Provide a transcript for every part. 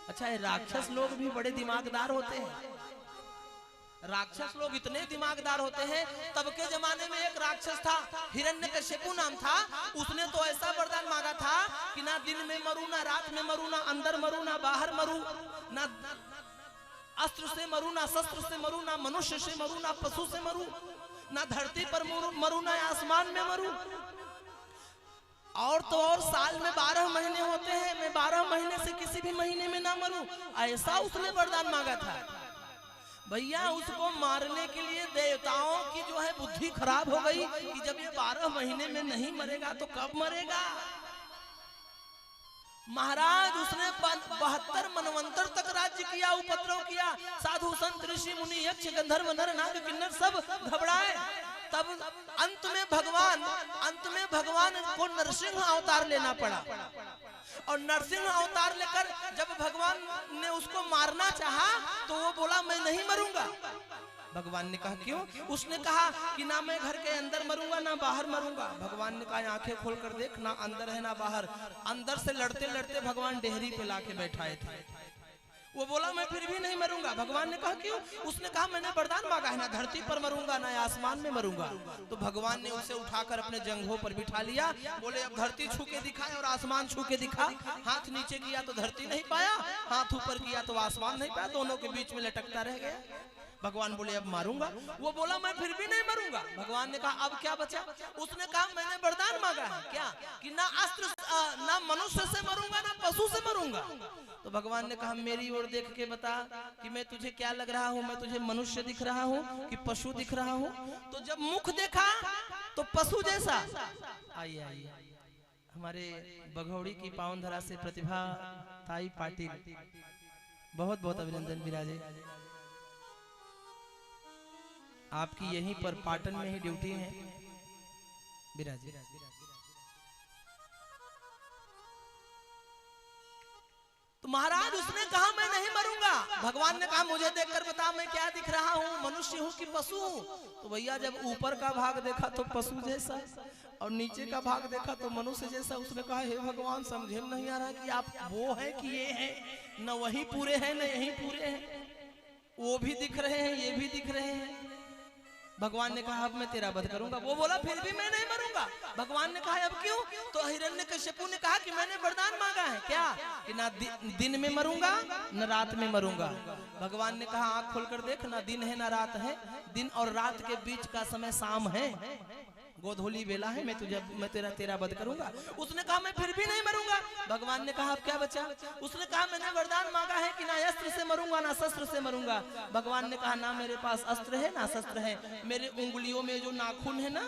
अच्छा, राक्षस लोग भी बड़े दिमागदार होते हैं। राक्षस लोग इतने दिमागदार होते हैं। तब के जमाने में एक राक्षस था, हिरण्यकश्यपु नाम था। उसने तो ऐसा वरदान मांगा था कि ना दिन में मरू, ना रात में मरू, ना अंदर मरू, ना बाहर मरू, ना अस्त्र से मरू, ना शस्त्र से मरू, ना मनुष्य से मरू, ना पशु से मरू, ना धरती पर मरू, ना आसमान में मरू। और तो और साल में 12 महीने होते हैं, मैं 12 महीने से किसी भी महीने में ना मरूं, ऐसा उसने वरदान मांगा था। भैया उसको मारने के लिए देवताओं की जो है बुद्धि खराब हो गई कि जब ये 12 महीने में नहीं मरेगा तो कब मरेगा। महाराज उसने 72 मनवंतर तक राज्य किया, उपद्रव किया। साधु संत ऋषि मुनि यक्ष गंधर्व नर नाग किन्नर सब घबराए। तब अंत में भगवान को नरसिंह अवतार लेना पड़ा। और नरसिंह अवतार लेकर जब भगवान ने उसको मारना चाहा तो वो बोला मैं नहीं मरूंगा। भगवान ने कहा क्यों? उसने कहा कि ना मैं घर के अंदर मरूंगा ना बाहर मरूंगा। भगवान ने कहा आंखें खोल कर देख, ना अंदर है ना बाहर। अंदर से लड़ते लड़ते भगवान डेहरी पे लाके बैठाए थे। वो बोला मैं फिर भी नहीं मरूंगा। भगवान ने कहा क्यों? उसने कहा मैंने वरदान मांगा है, ना धरती पर मरूंगा ना आसमान में मरूंगा। तो भगवान ने उसे उठाकर अपने जंघों पर बिठा लिया। बोले अब धरती छू के दिखाए और आसमान छू के दिखा। हाथ नीचे किया तो धरती नहीं पाया, हाथ ऊपर किया तो आसमान नहीं पाया, दोनों के बीच में लटकता रह गया। भगवान बोले अब मारूंगा। वो बोला मैं फिर भी नहीं मरूंगा। भगवान ने कहा अब क्या बचा? उसने कहा मैंने वरदान मांगा है क्या कि ना अस्त्र ना मनुष्य से मरूंगा ना पशु से मरूंगा। तो भगवान ने कहा मेरी ओर देख के बता कि मैं तुझे क्या लग रहा हूँ, मैं तुझे मनुष्य दिख रहा हूँ कि पशु दिख रहा हूँ? तो जब मुख देखा तो पशु जैसा। आइए आइए, हमारे बघौड़ी की पावन धरा से प्रतिभा ताई पाटिल, बहुत बहुत अभिनंदन विराजे। आपकी यहीं पर पाटन में ही ड्यूटी है विराजे। तो महाराज उसने कहा मैं नहीं मरूंगा। भगवान ने कहा मुझे देखकर बता मैं क्या दिख रहा हूँ, मनुष्य हूँ कि पशु हूँ? तो भैया जब ऊपर का भाग देखा तो पशु जैसा और नीचे का भाग देखा तो मनुष्य जैसा। उसने कहा हे भगवान समझे में नहीं आ रहा कि आप वो हैं कि ये हैं, न वही पूरे हैं न यही पूरे हैं। वो भी दिख रहे हैं ये भी दिख रहे हैं। भगवान ने कहा अब मैं तेरा वध करूंगा। वो बोला फिर भी मैं नहीं मरूंगा। भगवान ने कहा अब क्यों? तो हिरण्यकश्यपु ने कहा कि मैंने वरदान मांगा है क्या कि ना दिन में मरूंगा न रात में मरूंगा। भगवान ने कहा आंख खोलकर देख, ना दिन है ना रात है, दिन और रात के बीच का समय शाम है, गोधूली बेला है, मैं तेरा वध करूंगा। उसने कहा मैं फिर भी नहीं मरूंगा। भगवान ने कहा अब क्या बचा? उसने कहा मैंने वरदान मांगा है कि ना अस्त्र से मरूंगा ना शस्त्र से मरूंगा। भगवान ने कहा ना मेरे पास अस्त्र है ना शस्त्र है, मेरे उंगलियों में जो नाखून है ना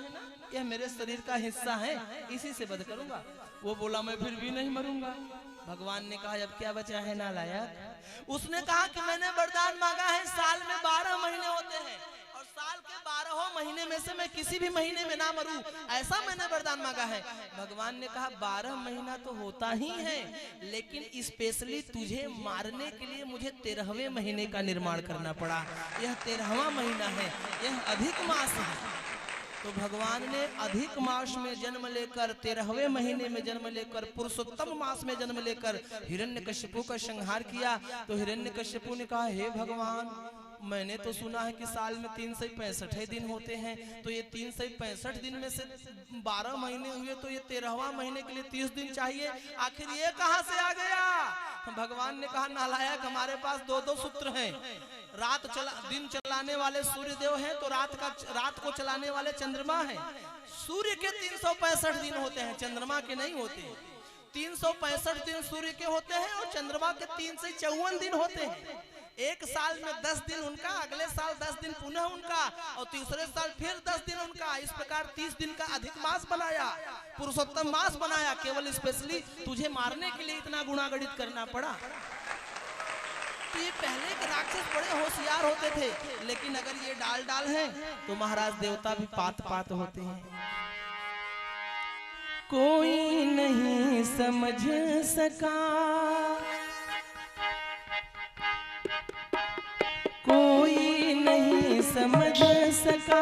यह मेरे शरीर का हिस्सा है, इसी से वध करूंगा। वो बोला मैं फिर भी नहीं मरूंगा। भगवान ने कहा अब क्या बचा है नालायक? उसने कहा कि मैंने वरदान मांगा है साल में 12 महीने होते हैं और साल के 12 महीने में से मैं किसी भी महीने में ना मरूं, ऐसा मैंने वरदान मांगा है। भगवान ने कहा 12 महीना तो होता ही है, लेकिन स्पेशली तुझे मारने के लिए मुझे 13वें महीने का निर्माण करना पड़ा। यह 13वां महीना है, यह अधिक मास है। तो भगवान ने अधिक मास में जन्म लेकर 13वें महीने में जन्म लेकर पुरुषोत्तम मास में जन्म लेकर हिरण्यकश्यपु का संहार किया। तो हिरण्यकश्यपु ने कहा हे भगवान मैंने तो सुना है कि साल में 365 दिन होते हैं, तो ये 365 दिन में से 12 महीने हुए तो ये 13वां महीने के लिए 30 दिन चाहिए, आखिर ये कहां से आ गया? भगवान ने कहा नालायक हमारे पास 2-2 सूत्र हैं। दिन चलाने वाले सूर्य देव हैं तो रात को चलाने वाले चंद्रमा हैं। सूर्य के 365 दिन होते हैं, चंद्रमा के नहीं होते। 365 दिन सूर्य के होते हैं और चंद्रमा के 354 दिन होते हैं। एक साल में 10 दिन उनका, अगले साल 10 दिन पुनः उनका और तीसरे साल फिर 10 दिन उनका। इस प्रकार 30 दिन का अधिक मास बनाया, पुरुषोत्तम मास बनाया। केवल स्पेशली तुझे मारने के लिए इतना गुणागणित करना पड़ा। तो ये पहले के राक्षस बड़े होशियार होते थे, लेकिन अगर ये डाल हैं तो महाराज देवता भी पात होते हैं। कोई नहीं समझ सका, कोई नहीं समझ सका